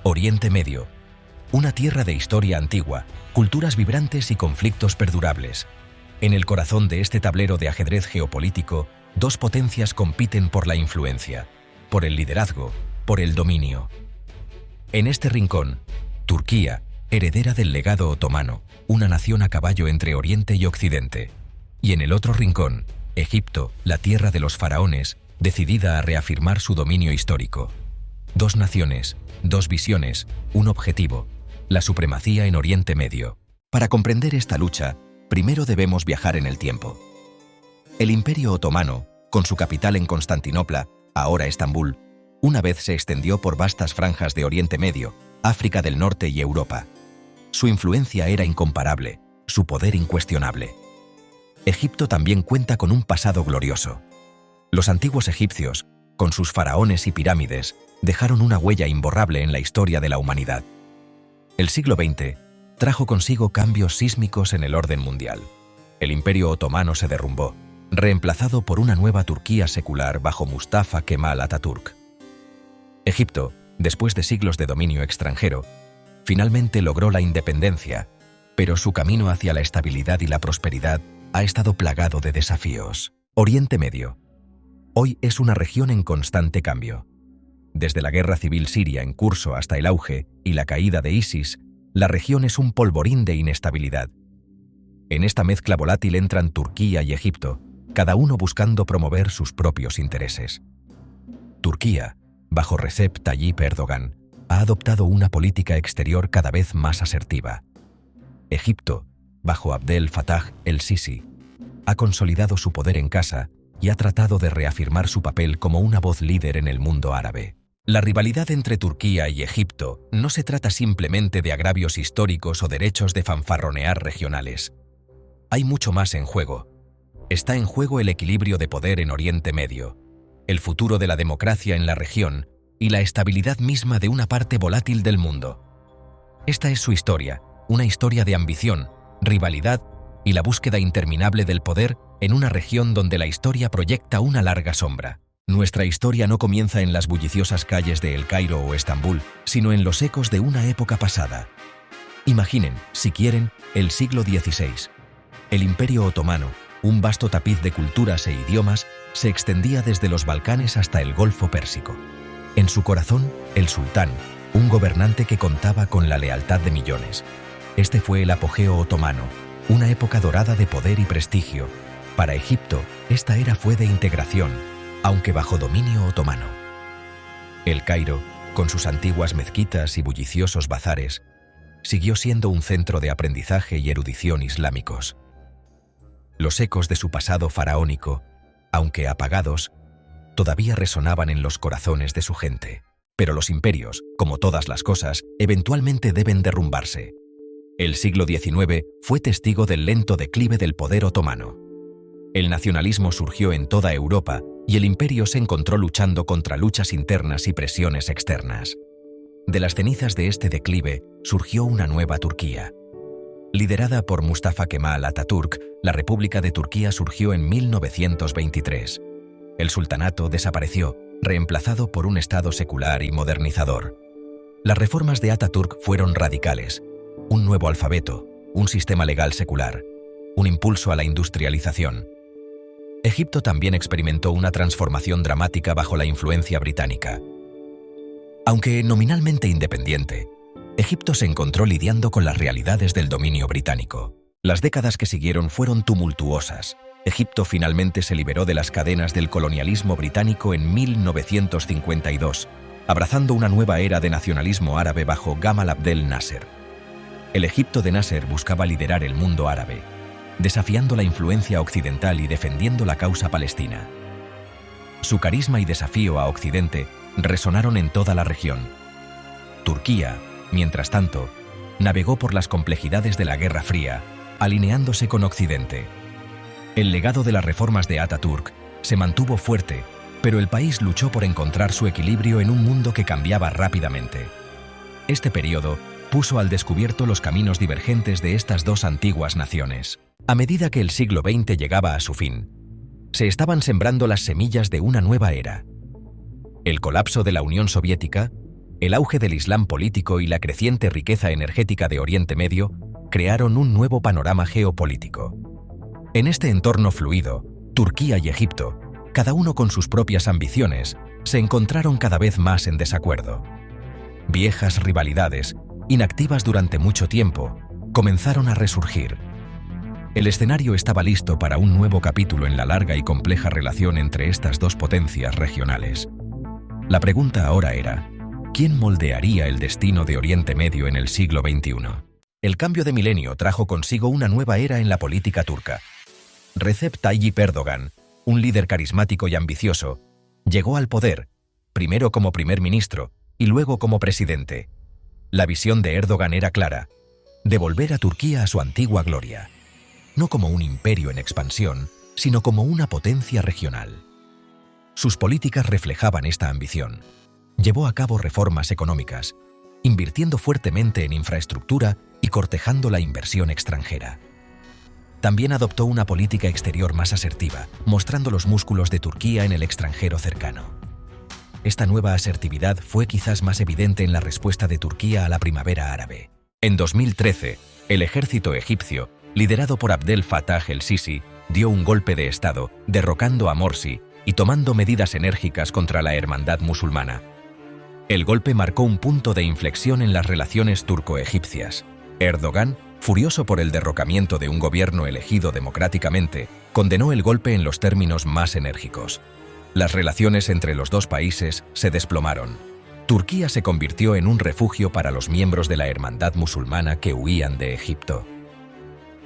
Oriente Medio. Una tierra de historia antigua, culturas vibrantes y conflictos perdurables. En el corazón de este tablero de ajedrez geopolítico, dos potencias compiten por la influencia, por el liderazgo, por el dominio. En este rincón, Turquía, heredera del legado otomano, una nación a caballo entre Oriente y Occidente. Y en el otro rincón, Egipto, la tierra de los faraones, decidida a reafirmar su dominio histórico. Dos naciones, dos visiones, un objetivo: la supremacía en Oriente Medio. Para comprender esta lucha, primero debemos viajar en el tiempo. El Imperio Otomano, con su capital en Constantinopla, ahora Estambul, una vez se extendió por vastas franjas de Oriente Medio, África del Norte y Europa. Su influencia era incomparable, su poder incuestionable. Egipto también cuenta con un pasado glorioso. Los antiguos egipcios, con sus faraones y pirámides, dejaron una huella imborrable en la historia de la humanidad. El siglo XX trajo consigo cambios sísmicos en el orden mundial. El Imperio Otomano se derrumbó, reemplazado por una nueva Turquía secular bajo Mustafa Kemal Atatürk. Egipto, después de siglos de dominio extranjero, finalmente logró la independencia, pero su camino hacia la estabilidad y la prosperidad ha estado plagado de desafíos. Oriente Medio. Hoy es una región en constante cambio. Desde la guerra civil siria en curso hasta el auge y la caída de ISIS, la región es un polvorín de inestabilidad. En esta mezcla volátil entran Turquía y Egipto, cada uno buscando promover sus propios intereses. Turquía, bajo Recep Tayyip Erdogan, ha adoptado una política exterior cada vez más asertiva. Egipto, bajo Abdel Fattah el-Sisi, ha consolidado su poder en casa y ha tratado de reafirmar su papel como una voz líder en el mundo árabe. La rivalidad entre Turquía y Egipto no se trata simplemente de agravios históricos o derechos de fanfarronear regionales. Hay mucho más en juego. Está en juego el equilibrio de poder en Oriente Medio, el futuro de la democracia en la región y la estabilidad misma de una parte volátil del mundo. Esta es su historia, una historia de ambición, rivalidad y la búsqueda interminable del poder en una región donde la historia proyecta una larga sombra. Nuestra historia no comienza en las bulliciosas calles de El Cairo o Estambul, sino en los ecos de una época pasada. Imaginen, si quieren, el siglo XVI. El Imperio Otomano, un vasto tapiz de culturas e idiomas, se extendía desde los Balcanes hasta el Golfo Pérsico. En su corazón, el sultán, un gobernante que contaba con la lealtad de millones. Este fue el apogeo otomano, una época dorada de poder y prestigio. Para Egipto, esta era fue de integración, aunque bajo dominio otomano. El Cairo, con sus antiguas mezquitas y bulliciosos bazares, siguió siendo un centro de aprendizaje y erudición islámicos. Los ecos de su pasado faraónico, aunque apagados, todavía resonaban en los corazones de su gente. Pero los imperios, como todas las cosas, eventualmente deben derrumbarse. El siglo XIX fue testigo del lento declive del poder otomano. El nacionalismo surgió en toda Europa y el imperio se encontró luchando contra luchas internas y presiones externas. De las cenizas de este declive surgió una nueva Turquía. Liderada por Mustafa Kemal Atatürk, la República de Turquía surgió en 1923. El sultanato desapareció, reemplazado por un estado secular y modernizador. Las reformas de Atatürk fueron radicales: un nuevo alfabeto, un sistema legal secular, un impulso a la industrialización. Egipto también experimentó una transformación dramática bajo la influencia británica. Aunque nominalmente independiente, Egipto se encontró lidiando con las realidades del dominio británico. Las décadas que siguieron fueron tumultuosas. Egipto finalmente se liberó de las cadenas del colonialismo británico en 1952, abrazando una nueva era de nacionalismo árabe bajo Gamal Abdel Nasser. El Egipto de Nasser buscaba liderar el mundo árabe, desafiando la influencia occidental y defendiendo la causa palestina. Su carisma y desafío a Occidente resonaron en toda la región. Turquía, mientras tanto, navegó por las complejidades de la Guerra Fría, alineándose con Occidente. El legado de las reformas de Atatürk se mantuvo fuerte, pero el país luchó por encontrar su equilibrio en un mundo que cambiaba rápidamente. Este periodo puso al descubierto los caminos divergentes de estas dos antiguas naciones. A medida que el siglo XX llegaba a su fin, se estaban sembrando las semillas de una nueva era. El colapso de la Unión Soviética, El auge del Islam político y la creciente riqueza energética de Oriente Medio crearon un nuevo panorama geopolítico. En este entorno fluido, Turquía y Egipto, cada uno con sus propias ambiciones, se encontraron cada vez más en desacuerdo. Viejas rivalidades, inactivas durante mucho tiempo, comenzaron a resurgir. El escenario estaba listo para un nuevo capítulo en la larga y compleja relación entre estas dos potencias regionales. La pregunta ahora era, ¿quién moldearía el destino de Oriente Medio en el siglo XXI? El cambio de milenio trajo consigo una nueva era en la política turca. Recep Tayyip Erdogan, un líder carismático y ambicioso, llegó al poder, primero como primer ministro y luego como presidente. La visión de Erdogan era clara: devolver a Turquía a su antigua gloria, no como un imperio en expansión, sino como una potencia regional. Sus políticas reflejaban esta ambición. Llevó a cabo reformas económicas, invirtiendo fuertemente en infraestructura y cortejando la inversión extranjera. También adoptó una política exterior más asertiva, mostrando los músculos de Turquía en el extranjero cercano. Esta nueva asertividad fue quizás más evidente en la respuesta de Turquía a la primavera árabe. En 2013, el ejército egipcio, liderado por Abdel Fattah el-Sisi, dio un golpe de estado, derrocando a Morsi y tomando medidas enérgicas contra la hermandad musulmana. El golpe marcó un punto de inflexión en las relaciones turco-egipcias. Erdogan, furioso por el derrocamiento de un gobierno elegido democráticamente, condenó el golpe en los términos más enérgicos. Las relaciones entre los dos países se desplomaron. Turquía se convirtió en un refugio para los miembros de la hermandad musulmana que huían de Egipto.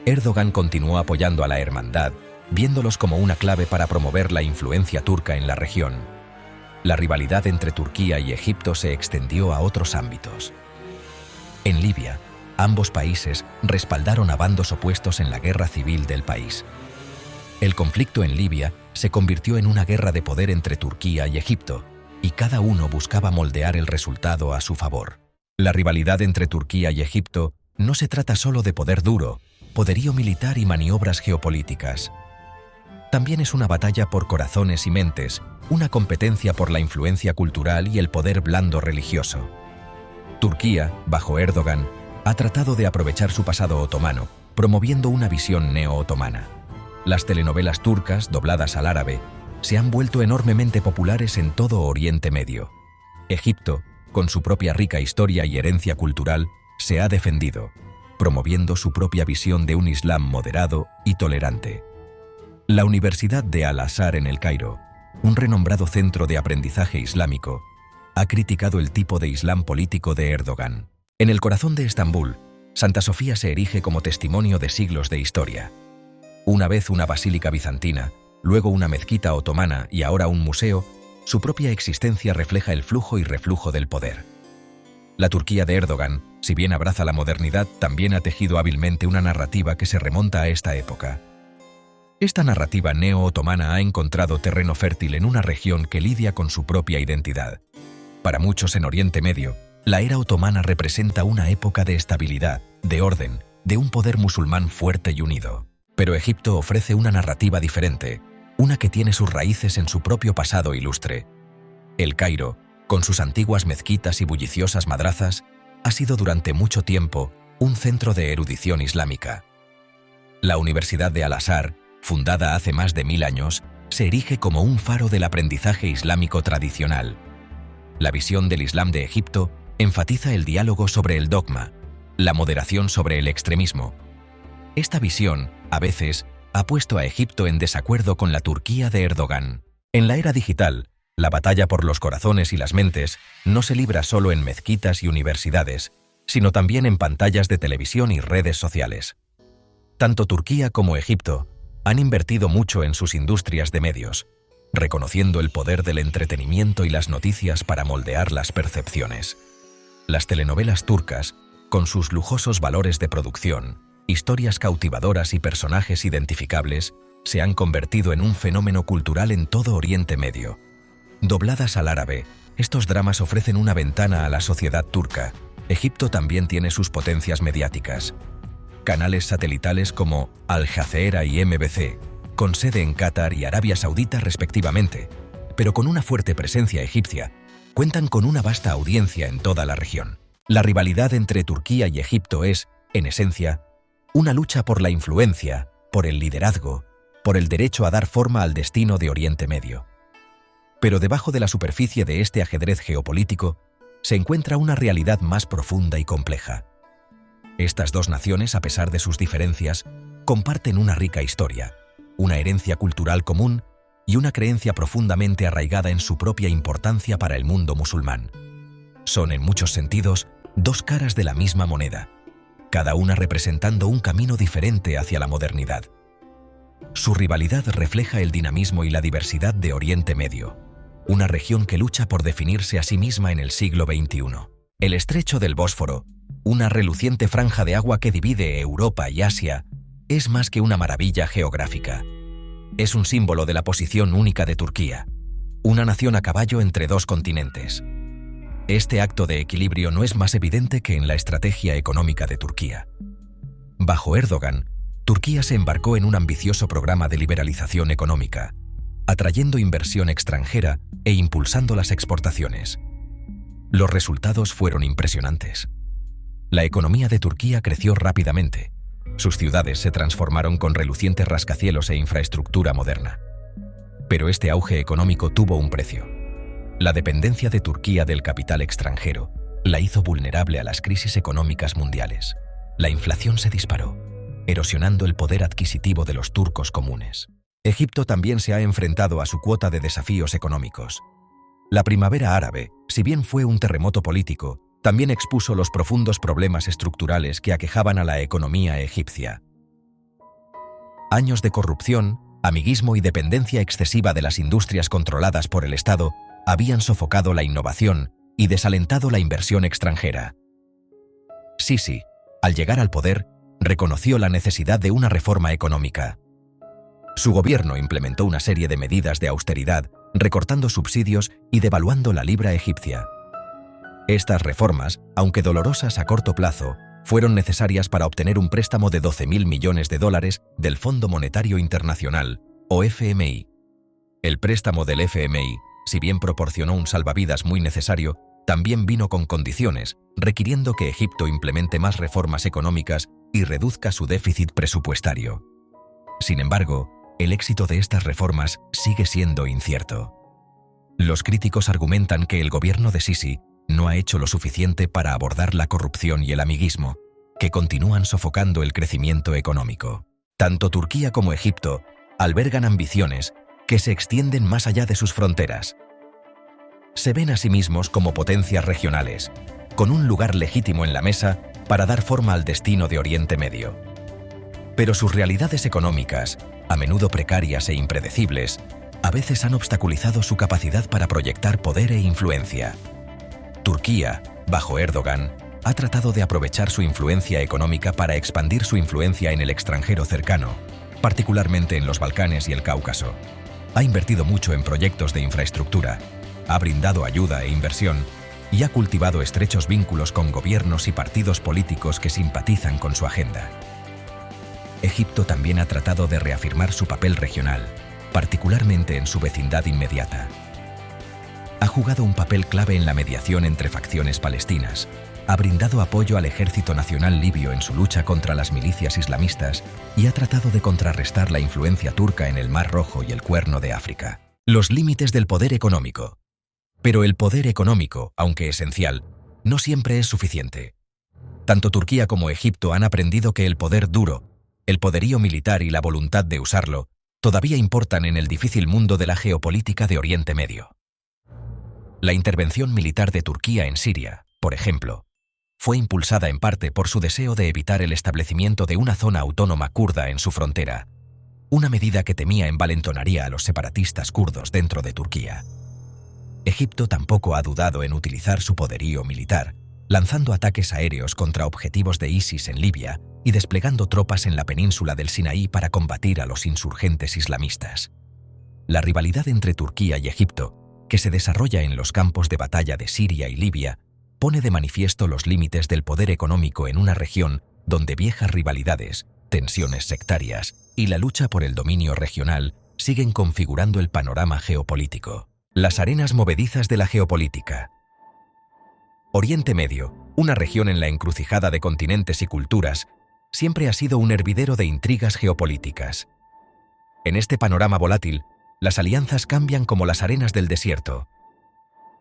Erdogan continuó apoyando a la hermandad, viéndolos como una clave para promover la influencia turca en la región. La rivalidad entre Turquía y Egipto se extendió a otros ámbitos. En Libia, ambos países respaldaron a bandos opuestos en la guerra civil del país. El conflicto en Libia se convirtió en una guerra de poder entre Turquía y Egipto, y cada uno buscaba moldear el resultado a su favor. La rivalidad entre Turquía y Egipto no se trata solo de poder duro, poderío militar y maniobras geopolíticas. También es una batalla por corazones y mentes, una competencia por la influencia cultural y el poder blando religioso. Turquía, bajo Erdogan, ha tratado de aprovechar su pasado otomano, promoviendo una visión neo-otomana. Las telenovelas turcas, dobladas al árabe, se han vuelto enormemente populares en todo Oriente Medio. Egipto, con su propia rica historia y herencia cultural, se ha defendido, promoviendo su propia visión de un Islam moderado y tolerante. La Universidad de Al-Azhar en El Cairo, un renombrado centro de aprendizaje islámico, ha criticado el tipo de Islam político de Erdogan. En el corazón de Estambul, Santa Sofía se erige como testimonio de siglos de historia. Una vez una basílica bizantina, luego una mezquita otomana y ahora un museo, su propia existencia refleja el flujo y reflujo del poder. La Turquía de Erdogan, si bien abraza la modernidad, también ha tejido hábilmente una narrativa que se remonta a esta época. Esta narrativa neo-otomana ha encontrado terreno fértil en una región que lidia con su propia identidad. Para muchos en Oriente Medio, la era otomana representa una época de estabilidad, de orden, de un poder musulmán fuerte y unido. Pero Egipto ofrece una narrativa diferente, una que tiene sus raíces en su propio pasado ilustre. El Cairo, con sus antiguas mezquitas y bulliciosas madrazas, ha sido durante mucho tiempo un centro de erudición islámica. La Universidad de Al-Azhar, fundada hace más de 1000 años, se erige como un faro del aprendizaje islámico tradicional. La visión del Islam de Egipto enfatiza el diálogo sobre el dogma, la moderación sobre el extremismo. Esta visión, a veces, ha puesto a Egipto en desacuerdo con la Turquía de Erdogan. En la era digital, la batalla por los corazones y las mentes no se libra solo en mezquitas y universidades, sino también en pantallas de televisión y redes sociales. Tanto Turquía como Egipto han invertido mucho en sus industrias de medios, reconociendo el poder del entretenimiento y las noticias para moldear las percepciones. Las telenovelas turcas, con sus lujosos valores de producción, historias cautivadoras y personajes identificables, se han convertido en un fenómeno cultural en todo Oriente Medio. Dobladas al árabe, estos dramas ofrecen una ventana a la sociedad turca. Egipto también tiene sus potencias mediáticas. Canales satelitales como Al Jazeera y MBC, con sede en Qatar y Arabia Saudita respectivamente, pero con una fuerte presencia egipcia, cuentan con una vasta audiencia en toda la región. La rivalidad entre Turquía y Egipto es, en esencia, una lucha por la influencia, por el liderazgo, por el derecho a dar forma al destino de Oriente Medio. Pero debajo de la superficie de este ajedrez geopolítico se encuentra una realidad más profunda y compleja. Estas dos naciones, a pesar de sus diferencias, comparten una rica historia, una herencia cultural común y una creencia profundamente arraigada en su propia importancia para el mundo musulmán. Son, en muchos sentidos, dos caras de la misma moneda, cada una representando un camino diferente hacia la modernidad. Su rivalidad refleja el dinamismo y la diversidad de Oriente Medio, una región que lucha por definirse a sí misma en el siglo XXI. El Estrecho del Bósforo, una reluciente franja de agua que divide Europa y Asia, es más que una maravilla geográfica. Es un símbolo de la posición única de Turquía, una nación a caballo entre dos continentes. Este acto de equilibrio no es más evidente que en la estrategia económica de Turquía. Bajo Erdogan, Turquía se embarcó en un ambicioso programa de liberalización económica, atrayendo inversión extranjera e impulsando las exportaciones. Los resultados fueron impresionantes. La economía de Turquía creció rápidamente. Sus ciudades se transformaron con relucientes rascacielos e infraestructura moderna. Pero este auge económico tuvo un precio. La dependencia de Turquía del capital extranjero la hizo vulnerable a las crisis económicas mundiales. La inflación se disparó, erosionando el poder adquisitivo de los turcos comunes. Egipto también se ha enfrentado a su cuota de desafíos económicos. La primavera árabe, si bien fue un terremoto político, también expuso los profundos problemas estructurales que aquejaban a la economía egipcia. Años de corrupción, amiguismo y dependencia excesiva de las industrias controladas por el Estado habían sofocado la innovación y desalentado la inversión extranjera. Sisi, al llegar al poder, reconoció la necesidad de una reforma económica. Su gobierno implementó una serie de medidas de austeridad, recortando subsidios y devaluando la libra egipcia. Estas reformas, aunque dolorosas a corto plazo, fueron necesarias para obtener un préstamo de $12.000 millones del Fondo Monetario Internacional, o FMI. El préstamo del FMI, si bien proporcionó un salvavidas muy necesario, también vino con condiciones, requiriendo que Egipto implemente más reformas económicas y reduzca su déficit presupuestario. Sin embargo, el éxito de estas reformas sigue siendo incierto. Los críticos argumentan que el gobierno de Sisi no ha hecho lo suficiente para abordar la corrupción y el amiguismo, que continúan sofocando el crecimiento económico. Tanto Turquía como Egipto albergan ambiciones que se extienden más allá de sus fronteras. Se ven a sí mismos como potencias regionales, con un lugar legítimo en la mesa para dar forma al destino de Oriente Medio. Pero sus realidades económicas, a menudo precarias e impredecibles, a veces han obstaculizado su capacidad para proyectar poder e influencia. Turquía, bajo Erdogan, ha tratado de aprovechar su influencia económica para expandir su influencia en el extranjero cercano, particularmente en los Balcanes y el Cáucaso. Ha invertido mucho en proyectos de infraestructura, ha brindado ayuda e inversión y ha cultivado estrechos vínculos con gobiernos y partidos políticos que simpatizan con su agenda. Egipto también ha tratado de reafirmar su papel regional, particularmente en su vecindad inmediata. Ha jugado un papel clave en la mediación entre facciones palestinas, ha brindado apoyo al Ejército Nacional Libio en su lucha contra las milicias islamistas y ha tratado de contrarrestar la influencia turca en el Mar Rojo y el Cuerno de África. Los límites del poder económico. Pero el poder económico, aunque esencial, no siempre es suficiente. Tanto Turquía como Egipto han aprendido que el poder duro, el poderío militar y la voluntad de usarlo, todavía importan en el difícil mundo de la geopolítica de Oriente Medio. La intervención militar de Turquía en Siria, por ejemplo, fue impulsada en parte por su deseo de evitar el establecimiento de una zona autónoma kurda en su frontera, una medida que temía envalentonaría a los separatistas kurdos dentro de Turquía. Egipto tampoco ha dudado en utilizar su poderío militar, lanzando ataques aéreos contra objetivos de ISIS en Libia y desplegando tropas en la península del Sinaí para combatir a los insurgentes islamistas. La rivalidad entre Turquía y Egipto, que se desarrolla en los campos de batalla de Siria y Libia, pone de manifiesto los límites del poder económico en una región donde viejas rivalidades, tensiones sectarias y la lucha por el dominio regional siguen configurando el panorama geopolítico. Las arenas movedizas de la geopolítica. Oriente Medio, una región en la encrucijada de continentes y culturas, siempre ha sido un hervidero de intrigas geopolíticas. En este panorama volátil, las alianzas cambian como las arenas del desierto.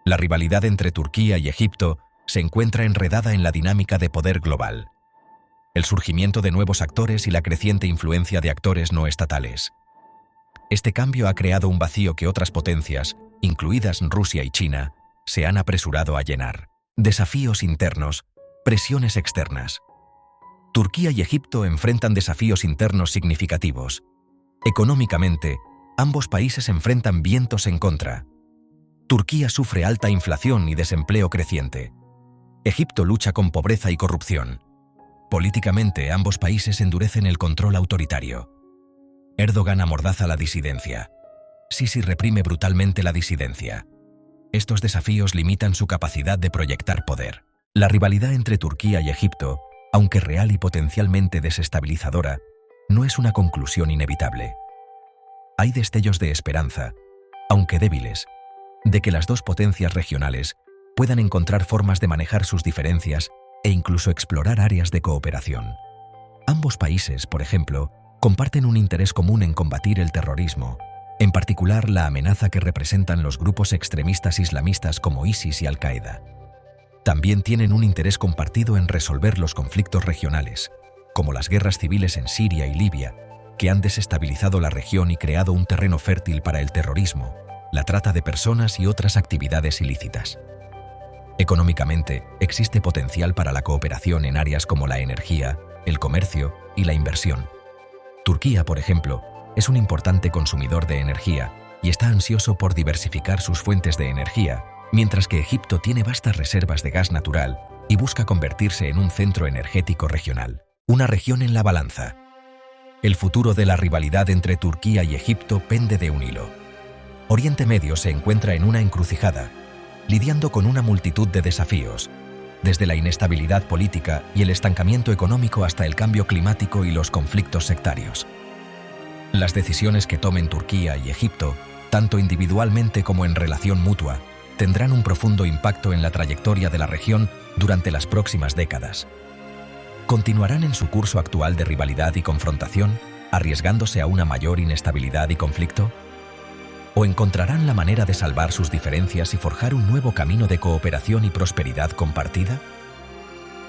La rivalidad entre Turquía y Egipto se encuentra enredada en la dinámica de poder global. El surgimiento de nuevos actores y la creciente influencia de actores no estatales. Este cambio ha creado un vacío que otras potencias, incluidas Rusia y China, se han apresurado a llenar. Desafíos internos, presiones externas. Turquía y Egipto enfrentan desafíos internos significativos. Económicamente, ambos países enfrentan vientos en contra. Turquía sufre alta inflación y desempleo creciente. Egipto lucha con pobreza y corrupción. Políticamente, ambos países endurecen el control autoritario. Erdogan amordaza la disidencia. Sisi reprime brutalmente la disidencia. Estos desafíos limitan su capacidad de proyectar poder. La rivalidad entre Turquía y Egipto, aunque real y potencialmente desestabilizadora, no es una conclusión inevitable. Hay destellos de esperanza, aunque débiles, de que las dos potencias regionales puedan encontrar formas de manejar sus diferencias e incluso explorar áreas de cooperación. Ambos países, por ejemplo, comparten un interés común en combatir el terrorismo, en particular la amenaza que representan los grupos extremistas islamistas como ISIS y Al-Qaeda. También tienen un interés compartido en resolver los conflictos regionales, como las guerras civiles en Siria y Libia, que han desestabilizado la región y creado un terreno fértil para el terrorismo, la trata de personas y otras actividades ilícitas. Económicamente, existe potencial para la cooperación en áreas como la energía, el comercio y la inversión. Turquía, por ejemplo, es un importante consumidor de energía y está ansioso por diversificar sus fuentes de energía, mientras que Egipto tiene vastas reservas de gas natural y busca convertirse en un centro energético regional. Una región en la balanza. El futuro de la rivalidad entre Turquía y Egipto pende de un hilo. Oriente Medio se encuentra en una encrucijada, lidiando con una multitud de desafíos, desde la inestabilidad política y el estancamiento económico hasta el cambio climático y los conflictos sectarios. Las decisiones que tomen Turquía y Egipto, tanto individualmente como en relación mutua, tendrán un profundo impacto en la trayectoria de la región durante las próximas décadas. ¿Continuarán en su curso actual de rivalidad y confrontación, arriesgándose a una mayor inestabilidad y conflicto? ¿O encontrarán la manera de salvar sus diferencias y forjar un nuevo camino de cooperación y prosperidad compartida?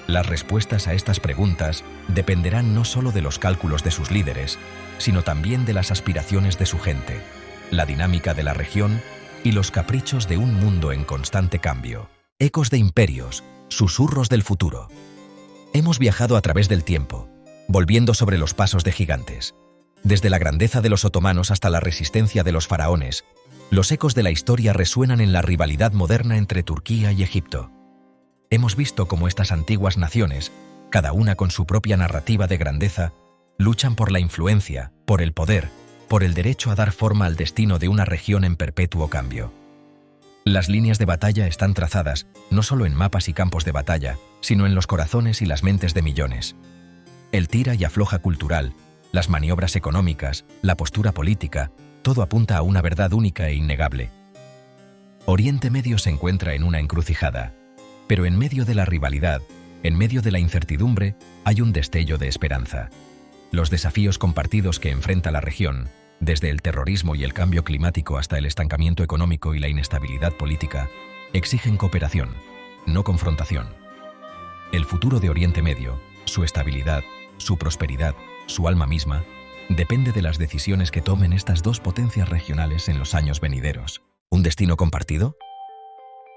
Las respuestas a estas preguntas dependerán no solo de los cálculos de sus líderes, sino también de las aspiraciones de su gente, la dinámica de la región y los caprichos de un mundo en constante cambio. Ecos de imperios, susurros del futuro. Hemos viajado a través del tiempo, volviendo sobre los pasos de gigantes. Desde la grandeza de los otomanos hasta la resistencia de los faraones, los ecos de la historia resuenan en la rivalidad moderna entre Turquía y Egipto. Hemos visto cómo estas antiguas naciones, cada una con su propia narrativa de grandeza, luchan por la influencia, por el poder, por el derecho a dar forma al destino de una región en perpetuo cambio. Las líneas de batalla están trazadas no solo en mapas y campos de batalla, sino en los corazones y las mentes de millones. El tira y afloja cultural, las maniobras económicas, la postura política, todo apunta a una verdad única e innegable. Oriente Medio se encuentra en una encrucijada, pero en medio de la rivalidad, en medio de la incertidumbre, hay un destello de esperanza. Los desafíos compartidos que enfrenta la región, desde el terrorismo y el cambio climático hasta el estancamiento económico y la inestabilidad política, exigen cooperación, no confrontación. El futuro de Oriente Medio, su estabilidad, su prosperidad, su alma misma, depende de las decisiones que tomen estas dos potencias regionales en los años venideros. ¿Un destino compartido?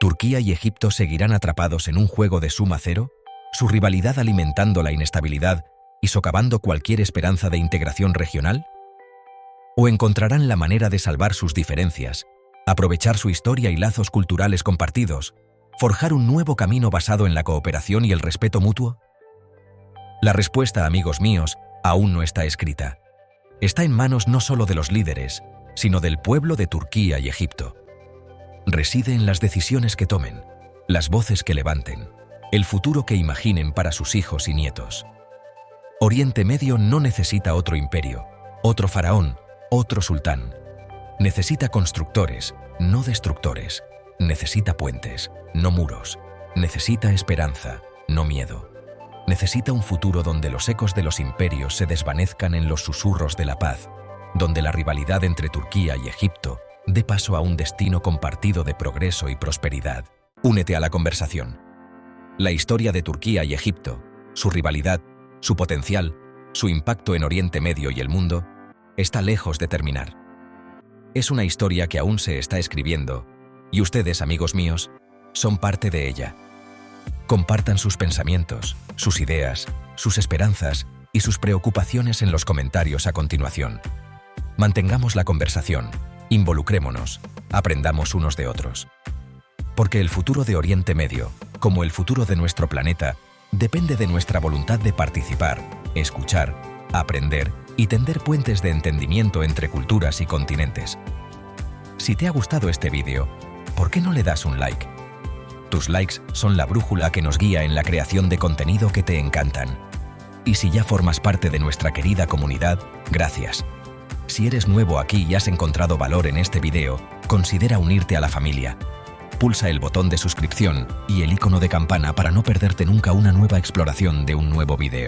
¿Turquía y Egipto seguirán atrapados en un juego de suma cero, su rivalidad alimentando la inestabilidad y socavando cualquier esperanza de integración regional? ¿O encontrarán la manera de salvar sus diferencias, aprovechar su historia y lazos culturales compartidos, forjar un nuevo camino basado en la cooperación y el respeto mutuo? La respuesta, amigos míos, aún no está escrita. Está en manos no solo de los líderes, sino del pueblo de Turquía y Egipto. Reside en las decisiones que tomen, las voces que levanten, el futuro que imaginen para sus hijos y nietos. Oriente Medio no necesita otro imperio, otro faraón, otro sultán. Necesita constructores, no destructores. Necesita puentes, no muros. Necesita esperanza, no miedo. Necesita un futuro donde los ecos de los imperios se desvanezcan en los susurros de la paz, donde la rivalidad entre Turquía y Egipto dé paso a un destino compartido de progreso y prosperidad. Únete a la conversación. La historia de Turquía y Egipto, su rivalidad, su potencial, su impacto en Oriente Medio y el mundo, está lejos de terminar. Es una historia que aún se está escribiendo, y ustedes, amigos míos, son parte de ella. Compartan sus pensamientos, sus ideas, sus esperanzas y sus preocupaciones en los comentarios a continuación. Mantengamos la conversación, involucrémonos, aprendamos unos de otros. Porque el futuro de Oriente Medio, como el futuro de nuestro planeta, depende de nuestra voluntad de participar, escuchar, aprender y tender puentes de entendimiento entre culturas y continentes. Si te ha gustado este vídeo, ¿por qué no le das un like? Tus likes son la brújula que nos guía en la creación de contenido que te encantan. Y si ya formas parte de nuestra querida comunidad, gracias. Si eres nuevo aquí y has encontrado valor en este vídeo, considera unirte a la familia. Pulsa el botón de suscripción y el icono de campana para no perderte nunca una nueva exploración de un nuevo vídeo.